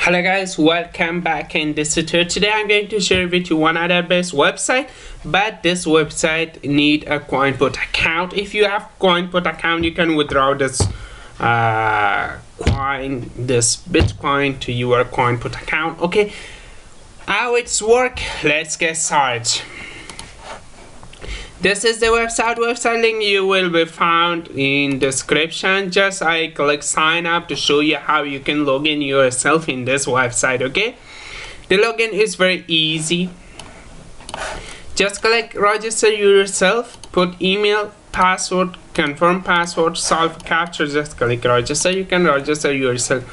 Hello guys, welcome back in this tutorial. Today I'm going to share with you one other best website, but this website need a CoinPut account. If you have CoinPut account, you can withdraw this Bitcoin to your CoinPut account. Okay, how it's work? Let's get started. This is the website link you will be found in description. Just I click sign up to show you how you can log in yourself in this website. Okay, the login is very easy. Just click register yourself, put email, password, confirm password, solve captcha. Just click register. You can register yourself,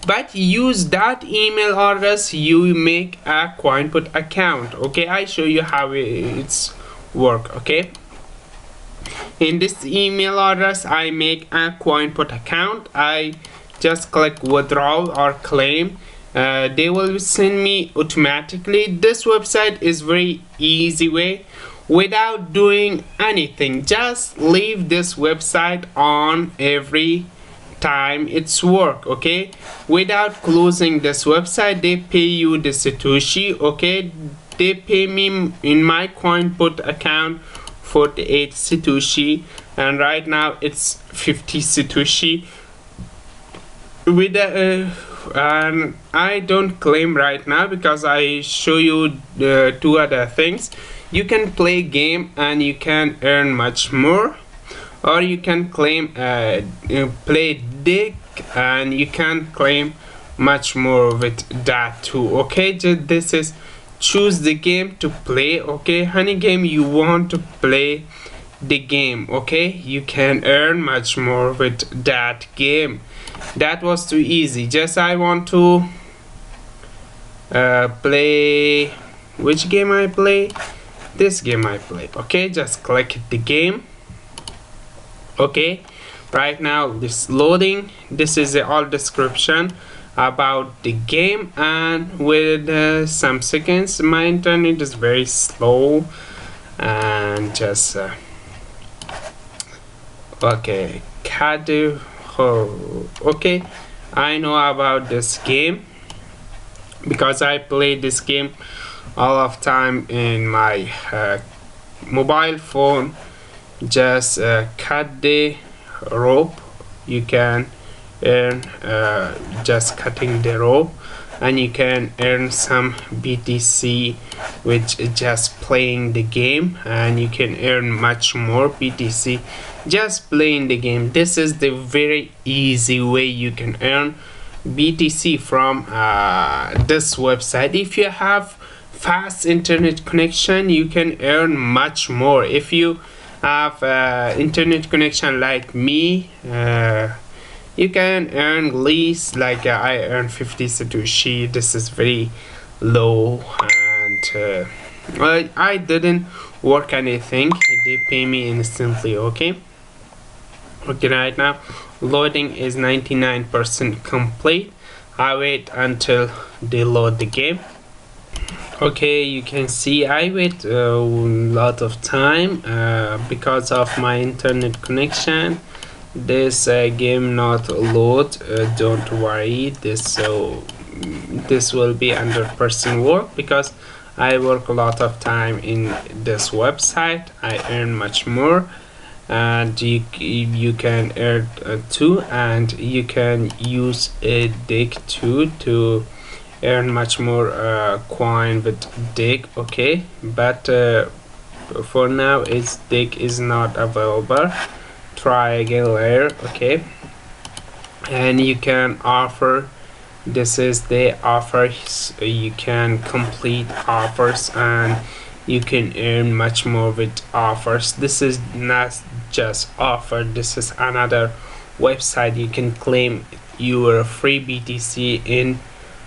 but use that email address you make a CoinPut account. Okay, I show you how it's work. Okay, in this email address I make a CoinPut account. I just click withdrawal or claim. They will send me automatically. This website is very easy way without doing anything. Just leave this website on every time it's work. Okay, without closing this website, they pay you the Satoshi. Okay, they pay me in my CoinPut account 48 Satoshi, and right now it's 50 Satoshi. With and I don't claim right now because I show you two other things. You can play game and you can earn much more, or you can claim play dig and you can claim much more with that too. Okay, this is choose the game to play. Okay, any game you want to play the game. Okay, you can earn much more with that game. That was too easy. Just I want to play which game I play. This game I play. Okay, just click the game. Okay, right now this loading. This is the all description about the game, and with some seconds my internet is very slow, and just okay, okay, I know about this game because I play this game all of time in my mobile phone. Just cut the rope. You can earn just cutting the rope, and you can earn some BTC with just playing the game, and you can earn much more BTC just playing the game. This is the very easy way you can earn BTC from this website. If you have fast internet connection, you can earn much more. If you have internet connection like me, you can earn least, like I earn 50 Satoshi. This is very low, and I didn't work anything. They pay me instantly. Okay, right now loading is 99% complete. I wait until they load the game. Okay, you can see I wait a lot of time because of my internet connection. This game not load. Don't worry, this will be 100% work because I work a lot of time in this website. I earn much more, and you can earn too, and you can use a dig too to earn much more coin with dig. Okay, but for now its dig is not available. Try again later. Okay, and you can offer. This is the offers. You can complete offers and you can earn much more with offers. This is not just offer. This is another website. You can claim your free BTC in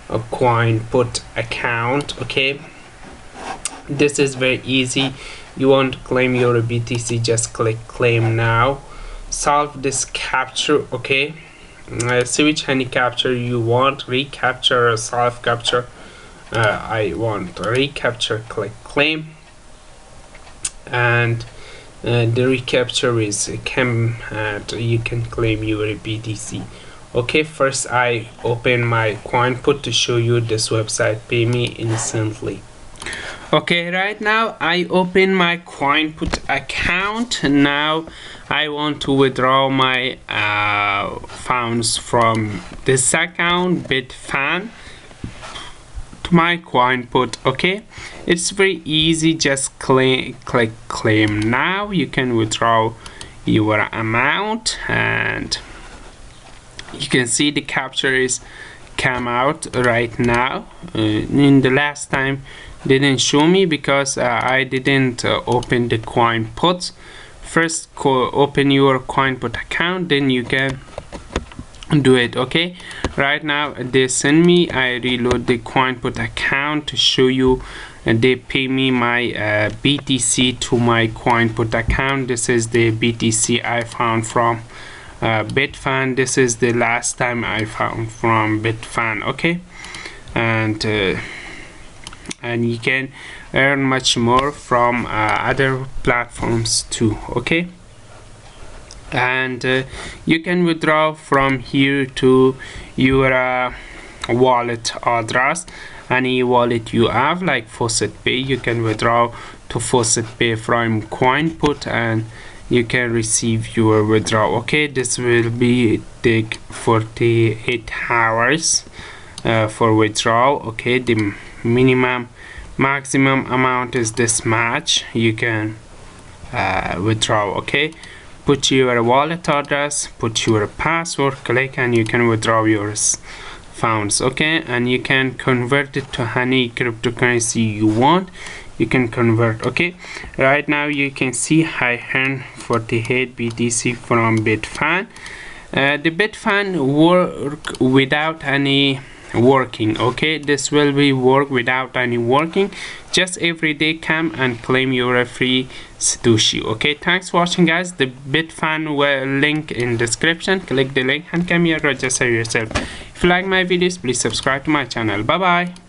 a CoinPut account. Okay, this is very easy. You want to claim your BTC, just click claim now. Solve this captcha. Okay, switch any captcha you want, recapture or solve captcha. I want recapture. Click claim, and the recapture is came, and you can claim your BTC. Okay, first I open my CoinPut to show you this website. Pay me instantly. Okay, right now I open my CoinPut account. Now I want to withdraw my funds from this account BitFun to my CoinPut. Okay, it's very easy. Just click claim now. You can withdraw your amount, and you can see the capture is come out right now. In the last time didn't show me because I didn't open the CoinPut. First open your CoinPut account, then you can do it. Okay, right now they send me, I reload the CoinPut account to show you, and they pay me my BTC to my CoinPut account. This is the BTC I found from BitFun. This is the last time I found from BitFun. Okay, and you can earn much more from other platforms too. Okay, and you can withdraw from here to your wallet address. Any wallet you have, like Faucet Pay, you can withdraw to Faucet Pay from CoinPut, and you can receive your withdrawal. Okay, this will be take 48 hours for withdrawal. Okay, the maximum amount is this much you can withdraw. Okay, put your wallet address, put your password, click, and you can withdraw your funds. Okay, and you can convert it to any cryptocurrency you want. You can convert. Okay, right now you can see I earned 48 BTC from BitFun. The BitFun work without any working. Okay, this will be work without any working. Just every day come and claim your free Satoshi. Okay, thanks for watching, guys. The BitFun link in description. Click the link and come here, register yourself. If you like my videos, please subscribe to my channel. Bye bye.